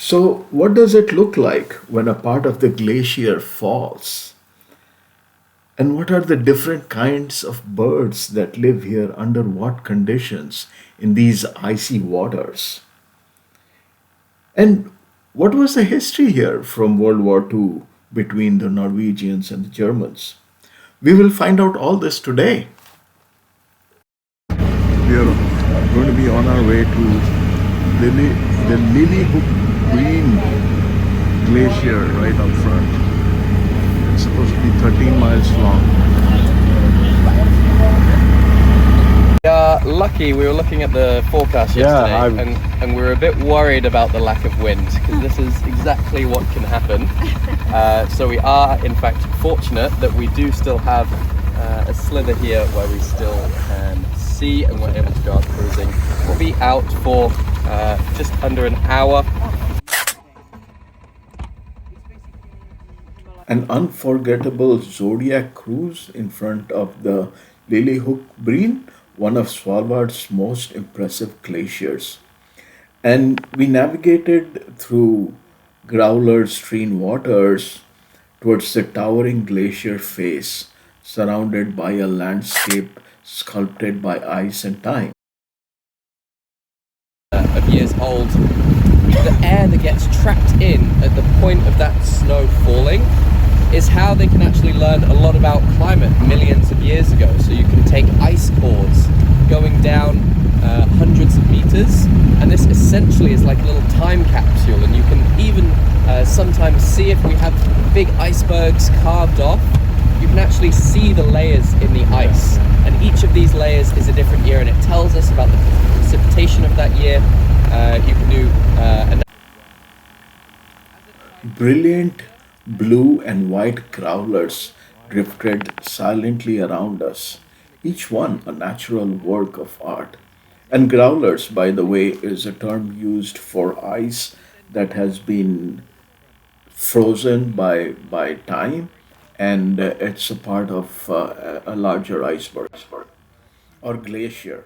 So, what does it look like when a part of the glacier falls? And what are the different kinds of birds that live here under what conditions in these icy waters? And what was the history here from World War II between the Norwegians and the Germans? We will find out all this today. We are going to be on our way to the Lilliehöökbreen glacier right up front. It's supposed to be 13 miles long. We are lucky. We were looking at the forecast yesterday, and we were a bit worried about the lack of wind, because this is exactly what can happen. So we are in fact fortunate that we do still have a slither here where we still can see, and we're able to go out cruising. We'll be out for just under an hour. An unforgettable Zodiac cruise in front of the Lilliehöökbreen, one of Svalbard's most impressive glaciers. And we navigated through growler-strewn waters towards the towering glacier face, surrounded by a landscape sculpted by ice and time. Of years old, the air that gets trapped in at the point of that snow falling is how they can actually learn a lot about climate millions of years ago. So you can take ice cores going down hundreds of meters, and this essentially is like a little time capsule, and you can even sometimes see, if we have big icebergs carved off, you can actually see the layers in the ice, and each of these layers is a different year, and it tells us about the precipitation of that year. You can do Brilliant blue and white growlers drifted silently around us, each one a natural work of art. And growlers, by the way, is a term used for ice that has been frozen by time, and it's a part of a larger iceberg or glacier.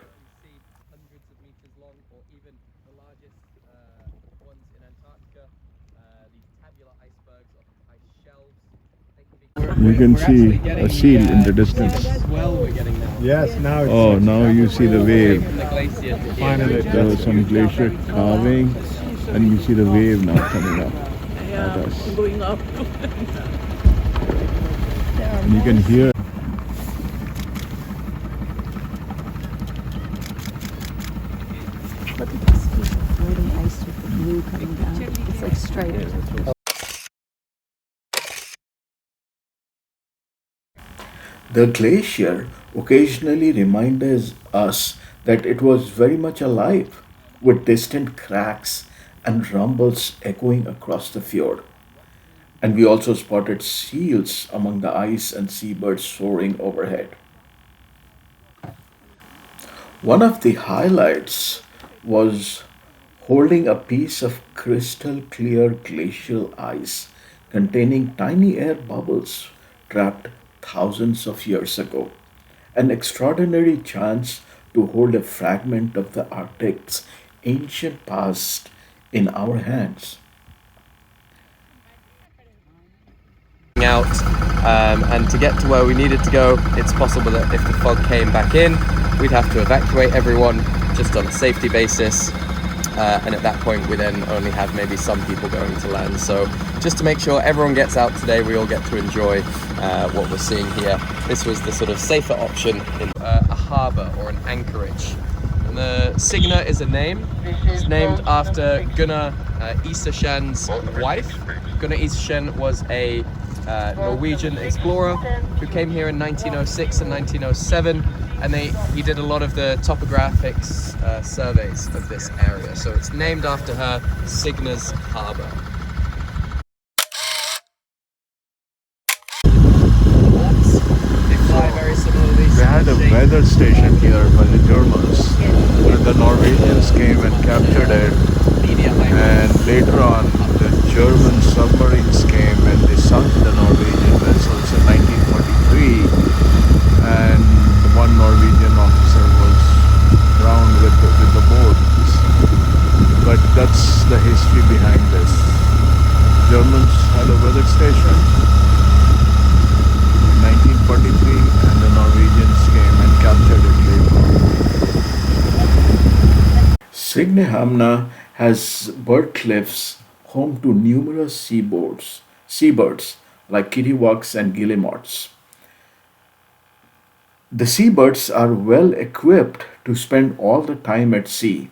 hundreds of meters long, or even the largest ones in Antarctica. These tabular icebergs, often ice shelves. They can be. You can see a seal in the distance. Swell we're getting now. Yes, now it's Oh, now you see the wave. From the glacier to here. finally. There was some glacier carving, and you see the wave now coming up at us. Going up. And you can hear. Look at this floating ice with the blue coming down. It's like straight. The glacier occasionally reminds us that it was very much alive, with distant cracks and rumbles echoing across the fjord. And we also spotted seals among the ice and seabirds soaring overhead. One of the highlights was holding a piece of crystal clear glacial ice containing tiny air bubbles trapped thousands of years ago. An extraordinary chance to hold a fragment of the Arctic's ancient past in our hands. Out and to get to where we needed to go, it's possible that if the fog came back in, we'd have to evacuate everyone just on a safety basis, and at that point we then only have maybe some people going to land. So just to make sure everyone gets out today, we all get to enjoy what we're seeing here. This was the sort of safer option in a harbour or an anchorage. And the Signa is a name. It's named after Gunnar Isaksen's wife. Gunnar Isaksen was a Norwegian explorer who came here in 1906 and 1907, and he did a lot of the topographics surveys of this area. So it's named after her, Signa's Harbour. They fly very similarly. We had a weather station here by the Germans, but the Norwegians came and captured it. And later on, the German submarines came and they sunk the Norwegian vessels in 1943. And one Norwegian officer was drowned with the boat. but that's the history behind this. Germans had a weather station in 1943 and the Norwegians came and captured it later. Signamana has bird cliffs home to numerous seabirds like kittiwakes and guillemots. The seabirds are well equipped to spend all the time at sea.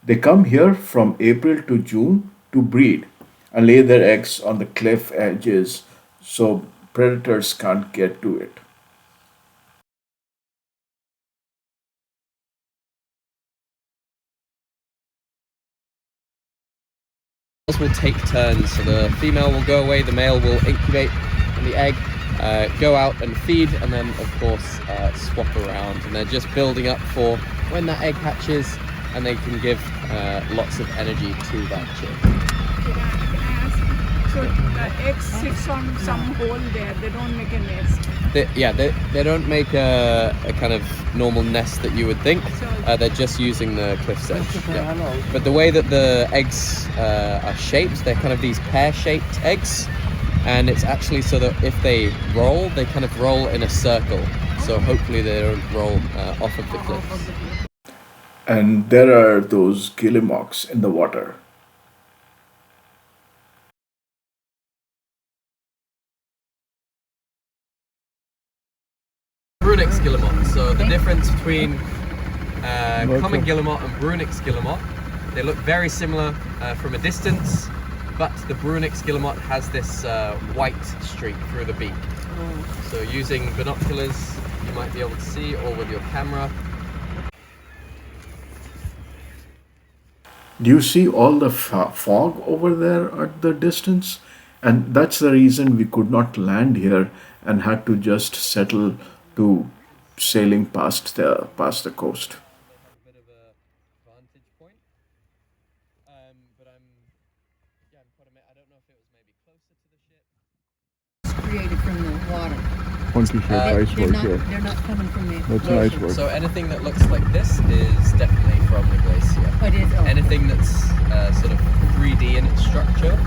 They come here from April to June to breed and lay their eggs on the cliff edges so predators can't get to it. Will take turns, so the female will go away, the male will incubate in the egg, go out and feed, and then of course swap around, and they're just building up for when that egg hatches and they can give lots of energy to that chick. Can I ask? So the egg sits on some hole there, they don't make a nest? They don't make a kind of normal nest that you would think. They're just using the cliff's edge. Yeah. But the way that the eggs are shaped, they're kind of these pear-shaped eggs, and it's actually so that if they roll, they kind of roll in a circle. So hopefully they don't roll off of the cliffs. And there are those guillemots in the water. Brunix guillemot. So the difference between common guillemot and Brunix guillemot, they look very similar from a distance, but the Brunix guillemot has this white streak through the beak. So using binoculars, you might be able to see, or with your camera. Do you see all the fog over there at the distance? And that's the reason we could not land here and had to just settle to sailing past the coast. A bit of a vantage point, but I'm quite admit, I don't know if it was maybe closer to the ship. It's created from the water. They're not coming from the That's glacier. iceberg. So anything that looks like this is definitely from the glacier. Oh, it is. Oh. Anything that's sort of 3D in its structure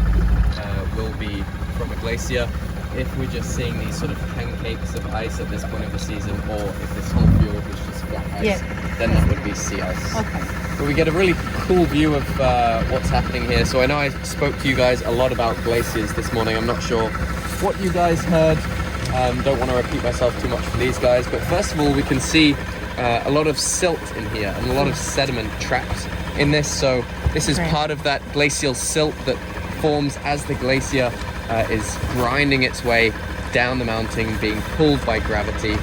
will be from a glacier. If we're just seeing these sort of pancakes of ice at this point of the season, or if this whole fjord was just flat ice, then that would be sea ice. Okay. But we get a really cool view of what's happening here. So I know I spoke to you guys a lot about glaciers this morning. I'm not sure what you guys heard. Don't want to repeat myself too much for these guys, but first of all, we can see a lot of silt in here and a lot of sediment trapped in this. So this is part of that glacial silt that forms as the glacier is grinding its way down the mountain, being pulled by gravity.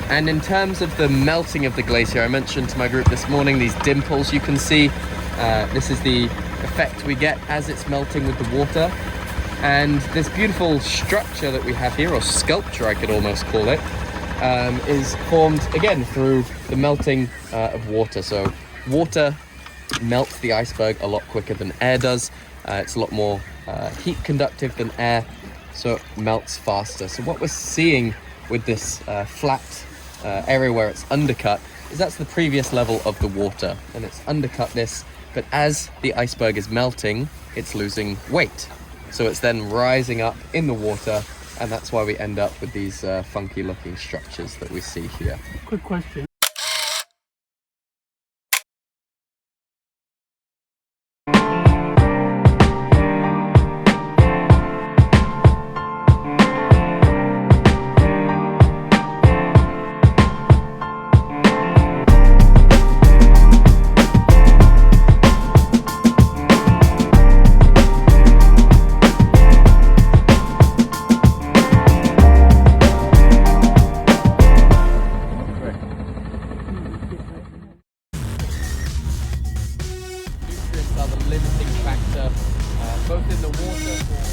And in terms of the melting of the glacier, I mentioned to my group this morning these dimples you can see. This is the effect we get as it's melting with the water. And this beautiful structure that we have here, or sculpture I could almost call it, is formed again through the melting of water. So water melts the iceberg a lot quicker than air does. It's a lot more heat conductive than air, so it melts faster. So what we're seeing with this flat area where it's undercut is that's the previous level of the water, and it's undercut this, but as the iceberg is melting, it's losing weight. So it's then rising up in the water, and that's why we end up with these funky looking structures that we see here. Quick question. Nutrients are the limiting factor, both in the water for